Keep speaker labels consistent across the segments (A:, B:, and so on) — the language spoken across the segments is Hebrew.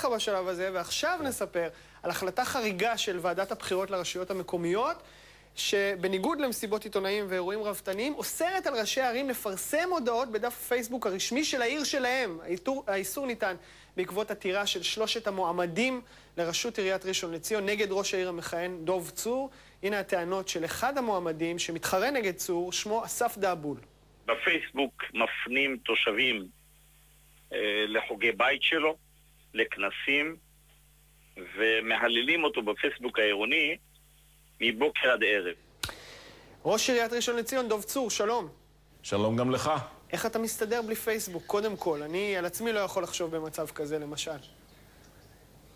A: עליך בשלב הזה, ועכשיו נספר על החלטה חריגה של ועדת הבחירות לרשויות המקומיות, שבניגוד למסיבות עיתונאים ואירועים רבתניים, אוסרת על ראשי הערים לפרסם הודעות בדף הפייסבוק הרשמי של העיר שלהם. האיסור ניתן בעקבות עתירה של 3 המועמדים לראשות עיריית ראשון לציון נגד ראש העיר המכהן דוב צור. הנה הטענות של אחד המועמדים שמתחרה נגד צור, שמו אסף דאבול.
B: בפייסבוק מפנים תושבים לחוגי בית שלו, לכנסים, ומהללים אותו בפייסבוק העירוני מבוקר עד ערב.
A: ראש עיריית ראשון לציון דוב צור, שלום.
C: שלום גם לך.
A: איך אתה מסתדר בלי פייסבוק? קודם כל, אני על עצמי לא יכול לחשוב במצב כזה, למשל.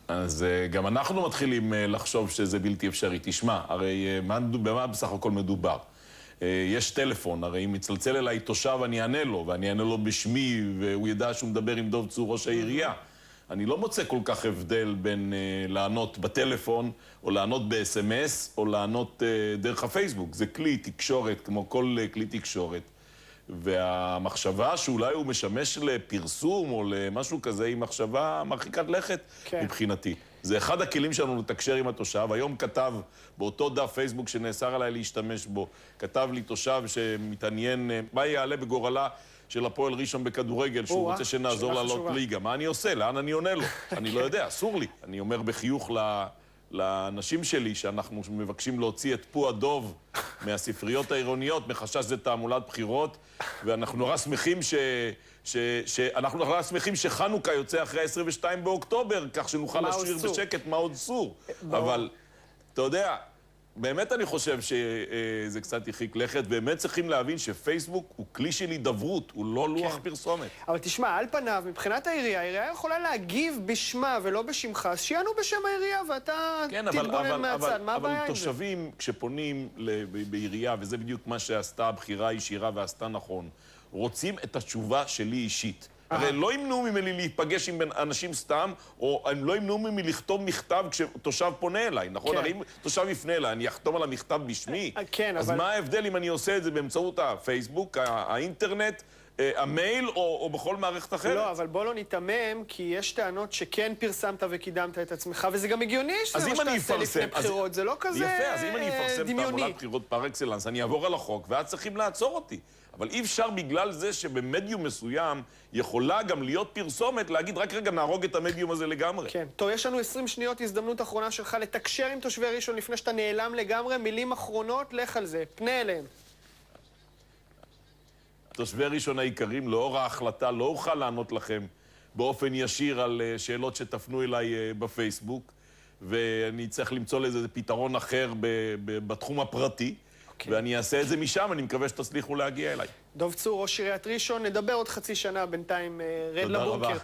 C: אז גם אנחנו מתחילים לחשוב שזה בלתי אפשרי. תשמע, הרי במה בסך הכל מדובר? יש טלפון, הרי אם מצלצל אליי תושב אני אענה לו, ואני אענה לו בשמי, והוא ידע שהוא מדבר עם דוב צור ראש העירייה. אני לא מוצא כל כך הבדל בין לענות בטלפון, או לענות ב-SMS, או לענות דרך הפייסבוק. זה כלי תקשורת, כמו כל כלי תקשורת. והמחשבה שאולי הוא משמש לפרסום או למשהו כזה, היא מחשבה מרחיקת לכת מבחינתי. זה אחד הכלים שלנו לתקשר עם התושב. היום כתב באותו דף פייסבוק שנאסר עליי להשתמש בו, כתב לי תושב שמתעניין מה יעלה בגורלה של הפועל ראשון בכדורגל, שהוא רוצה שנעזור לעלות ליגה. מה אני עושה? לאן אני עונה לו? אני לא יודע, אסור לי. אני אומר בחיוך לאנשים שלי שאנחנו מבקשים להוציא את פו הדוב מהספריות העירוניות, מחשש זה תעמולת בחירות, ואנחנו נורא שמחים שחנוכה יוצא אחרי 22 באוקטובר, כך שנוכל לשיר בשקט מה עוד סור. אבל, אתה יודע, באמת אני חושב שזה קצת יחיק לכת, באמת צריכים להבין שפייסבוק הוא כלי של הידברות, הוא לא לוח פרסומת.
A: אבל תשמע, על פניו, מבחינת העירייה יכולה להגיב בשמה ולא בשמך, אז שיענו בשם העירייה ואתה תתבונן מהצד. מה הבעיה עם זה?
C: אבל תושבים, כשפונים בעירייה, וזה בדיוק מה שעשתה הבחירה הישירה ועשתה נכון, רוצים את התשובה שלי אישית. הרי לא ימנעו ממני להיפגש עם אנשים סתם, או הם לא ימנעו ממני לכתוב מכתב כשתושב פונה אליי, נכון? הרי אם תושב יפנה אליי, אני אחתום על המכתב בשמי? אז מה ההבדל אם אני עושה את זה באמצעות הפייסבוק, האינטרנט, המייל או בכל מערכת אחרת?
A: לא, אבל בוא לא ניתמם, כי יש טענות שכן פרסמת וקידמת את עצמך, וזה גם הגיוני שזה מה שתעשה לפני בחירות, זה לא כזה דמיוני.
C: יפה, אז אם אני אפרסם תעמולת בחירות פר אקסלנס, אני אעבור על החוק, ואז צריכים לעצור אותי. אבל אי אפשר בגלל זה שבמדיום מסוים יכולה גם להיות פרסומת להגיד, רק רגע נהרוג את המדיום הזה לגמרי.
A: כן. טוב, יש לנו 20 שניות הזדמנות אחרונה שלך לתקשר עם תושבי ראשון לפני שאתה נעלם לגמרי. מילים אחרונות, לך על זה. פנה אליהם.
C: תושבי ראשון העיקרים, לאור ההחלטה, לא אוכל לענות לכם באופן ישיר על שאלות שתפנו אליי בפייסבוק, ואני צריך למצוא לזה פתרון אחר בתחום הפרטי. ואני אעשה את זה משם, אני מקווה שתצליחו להגיע אליי.
A: דוב צור, ראש עיריית ראשון, נדבר עוד חצי שנה, בינתיים רד לבונקר.